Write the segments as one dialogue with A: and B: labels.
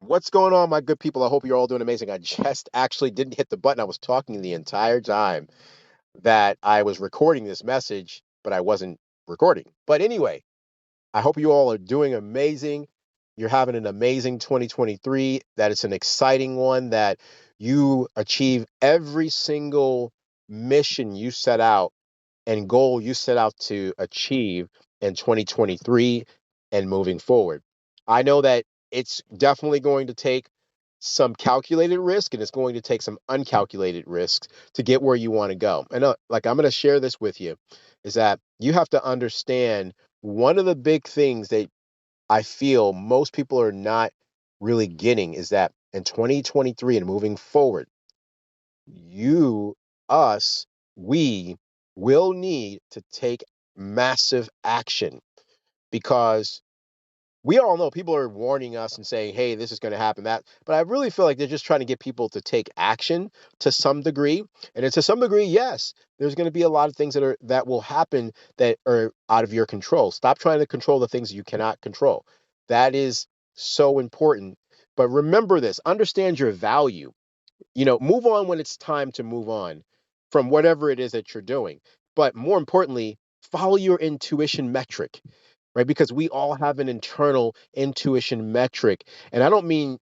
A: What's going on, my good people? I hope you're all doing amazing. I just actually didn't hit the button. I was talking the entire time that I was recording this message, but I wasn't recording. But anyway, I hope you all are doing amazing. You're having an amazing 2023, that it's an exciting one, that you achieve every single mission you set out and goal you set out to achieve in 2023 and moving forward. I know that it's definitely going to take some calculated risk and it's going to take some uncalculated risks to get where you want to go. And like I'm going to share this with you is that you have to understand one of the big things that I feel most people are not really getting is that in 2023 and moving forward, you, us, we will need to take massive action because we all know people are warning us and saying, hey, this is going to happen, that. But I really feel like they're just trying to get people to take action to some degree. And to some degree, yes, there's going to be a lot of things that will happen that are out of your control. Stop trying to control the things you cannot control. That is so important. But remember this, understand your value. Move on when it's time to move on from whatever it is that you're doing. But more importantly, follow your intuition metric, right? Because we all have an internal intuition metric. And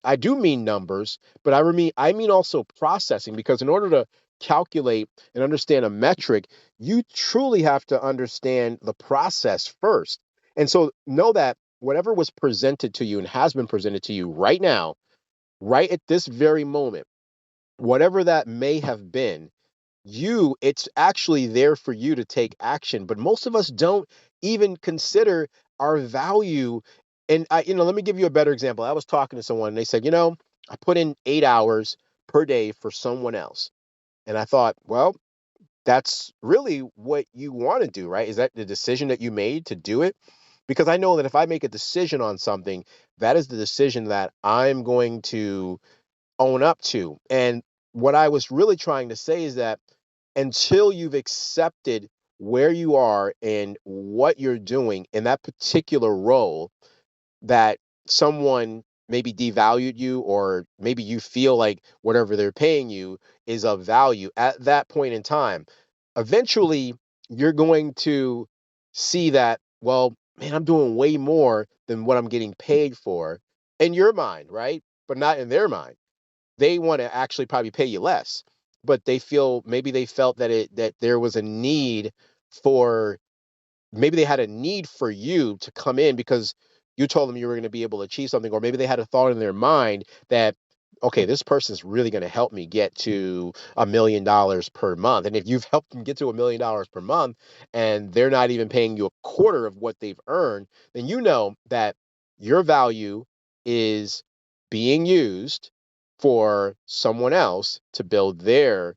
A: I do mean numbers, but I mean also processing, because in order to calculate and understand a metric, you truly have to understand the process first. And so know that whatever was presented to you and has been presented to you right now, right at this very moment, whatever that may have been, it's actually there for you to take action. But most of us don't even consider our value. And let me give you a better example. I was talking to someone and they said, I put in 8 hours per day for someone else. And I thought, well, that's really what you want to do, right? Is that the decision that you made to do it? Because I know that if I make a decision on something, that is the decision that I'm going to own up to. And what I was really trying to say is that until you've accepted where you are and what you're doing in that particular role, that someone maybe devalued you, or maybe you feel like whatever they're paying you is of value at that point in time, eventually you're going to see that, well, man, I'm doing way more than what I'm getting paid for in your mind, right? But not in their mind. They want to actually probably pay you less, but maybe they felt that there was a need for maybe they had a need for you to come in because you told them you were going to be able to achieve something, or maybe they had a thought in their mind that, okay, this person's really going to help me get to $1 million per month. And if you've helped them get to $1 million per month and they're not even paying you a quarter of what they've earned, then you know that your value is being used for someone else to build their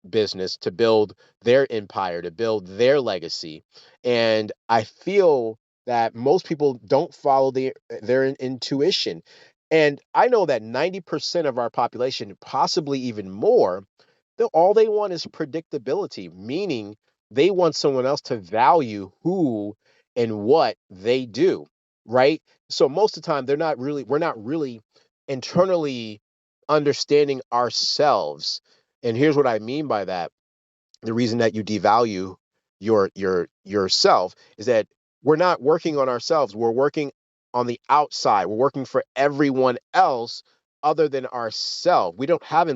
A: business, to build their empire, to build their legacy. And I feel that most people don't follow their intuition. And I know that 90% of our population, possibly even more, all they want is predictability, meaning they want someone else to value who and what they do, right? So most of the time we're not really internally understanding ourselves. And here's what I mean by that. The reason that you devalue yourself is that we're not working on ourselves. We're working on the outside. We're working for everyone else other than ourselves. We don't have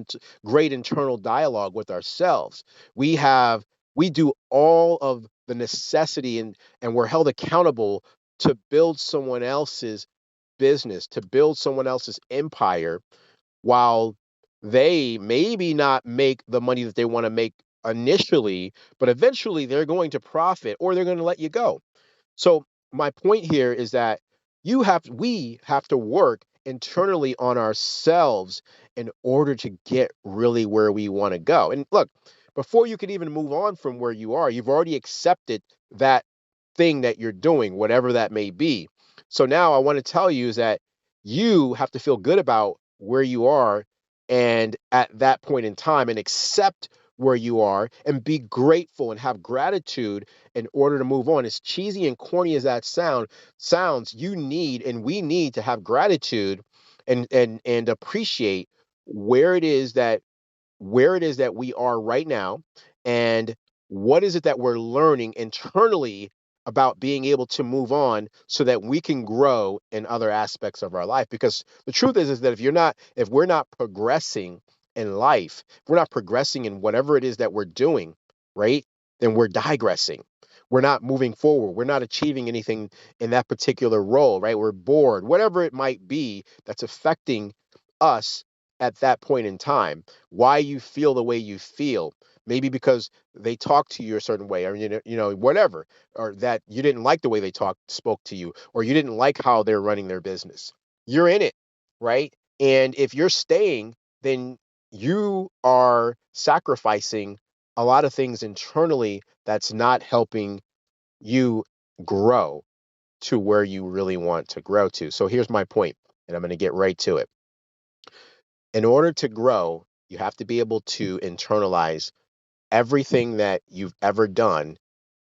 A: great internal dialogue with ourselves. We have we do all of the necessity, and we're held accountable to build someone else's business, to build someone else's empire, while they maybe not make the money that they want to make initially, but eventually they're going to profit or they're going to let you go. So my point here is that we have to work internally on ourselves in order to get really where we want to go. And look, before you can even move on from where you are, you've already accepted that thing that you're doing, whatever that may be. So now I want to tell you is that you have to feel good about where you are and at that point in time, and accept where you are and be grateful and have gratitude in order to move on. As cheesy and corny as that sounds, you need and we need to have gratitude and appreciate where it is that we are right now, and what is it that we're learning internally about being able to move on so that we can grow in other aspects of our life. Because the truth is that if we're not progressing in life, if we're not progressing in whatever it is that we're doing, right, then we're digressing. We're not moving forward. We're not achieving anything in that particular role, right? We're bored, whatever it might be that's affecting us at that point in time, why you feel the way you feel. Maybe because they talk to you a certain way, or whatever, or that you didn't like the way they spoke to you, or you didn't like how they're running their business. You're in it, right? And if you're staying, then you are sacrificing a lot of things internally that's not helping you grow to where you really want to grow to. So here's my point, and I'm going to get right to it. In order to grow, you have to be able to internalize everything that you've ever done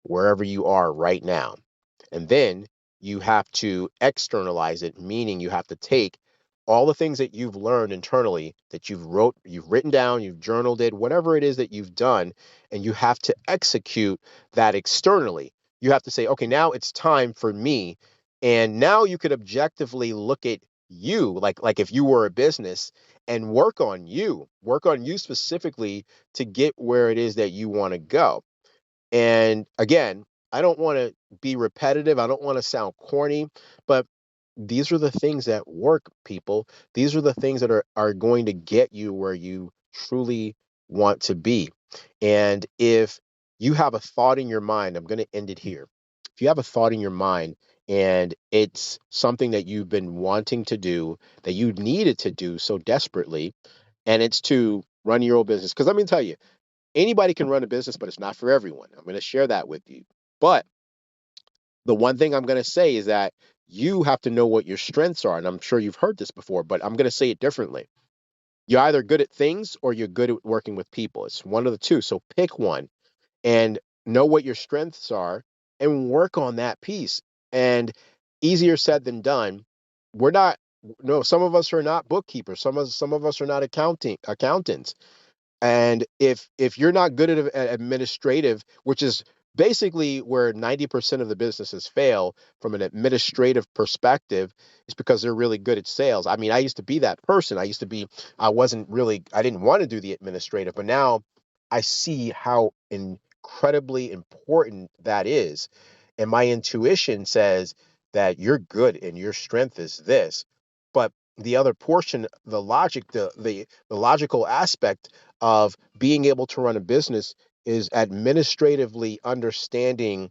A: wherever you are right now. And then you have to externalize it, meaning you have to take all the things that you've learned internally, that you've written down, you've journaled it, whatever it is that you've done, and you have to execute that externally. You have to say, okay, now it's time for me. And now you could objectively look at you, like if you were a business, and work on you specifically to get where it is that you want to go. And again, I don't want to be repetitive. I don't want to sound corny, but these are the things that work, people. These are the things that are going to get you where you truly want to be. And if you have a thought in your mind, I'm going to end it here. If you have a thought in your mind and it's something that you've been wanting to do, that you needed to do so desperately, and it's to run your own business. Because let me tell you, anybody can run a business, but it's not for everyone. I'm going to share that with you. But the one thing I'm going to say is that you have to know what your strengths are. And I'm sure you've heard this before, but I'm going to say it differently. You're either good at things or you're good at working with people. It's one of the two. So pick one and know what your strengths are and work on that piece. And easier said than done. We're not, no, some of us are not bookkeepers. Some of us are not accountants. And if you're not good at administrative, which is basically where 90% of the businesses fail from an administrative perspective, is because they're really good at sales. I mean, I used to be that person. I didn't want to do the administrative, but now I see how incredibly important that is. And my intuition says that you're good and your strength is this. But the other portion, the logic, the logical aspect of being able to run a business is administratively understanding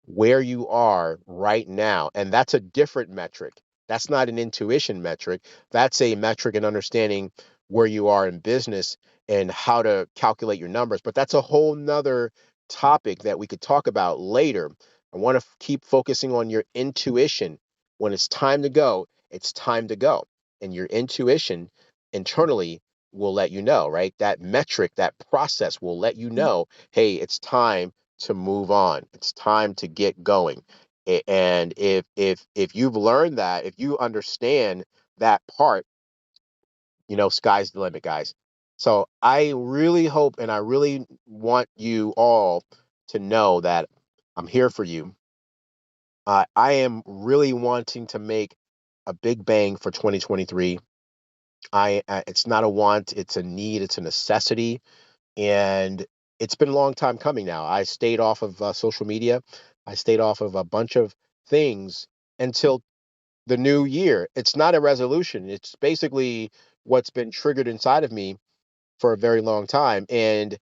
A: where you are right now. And that's a different metric. That's not an intuition metric. That's a metric in understanding where you are in business and how to calculate your numbers. But that's a whole nother topic that we could talk about later. I want to keep focusing on your intuition. When it's time to go, it's time to go. And your intuition internally will let you know, right? That metric, that process will let you know, hey, it's time to move on. It's time to get going. And if you've learned that, if you understand that part, sky's the limit, guys. So I really hope and I really want you all to know that I'm here for you. I am really wanting to make a big bang for 2023. It's not a want, it's a need, it's a necessity, and it's been a long time coming now. I stayed off of social media. I stayed off of a bunch of things until the new year. It's not a resolution. It's basically what's been triggered inside of me for a very long time. And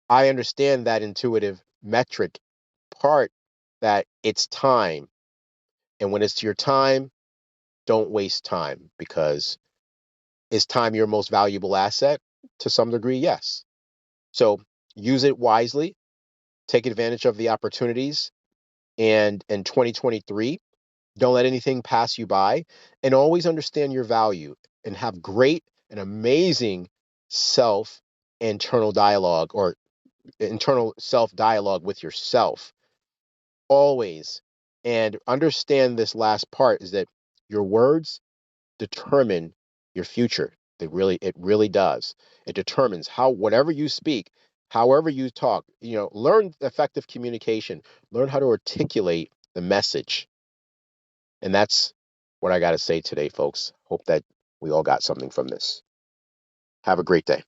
A: I understand that intuitive metric part, that it's time. And when it's your time, don't waste time, because is time your most valuable asset? To some degree, yes. So use it wisely, take advantage of the opportunities, and in 2023, don't let anything pass you by, and always understand your value and have great and amazing self internal dialogue, or internal self dialogue with yourself always. And understand this last part is that your words determine your future. It really does. It determines how, whatever you speak, however you talk, learn effective communication, learn how to articulate the message. And that's what I got to say today, folks. Hope that we all got something from this. Have a great day.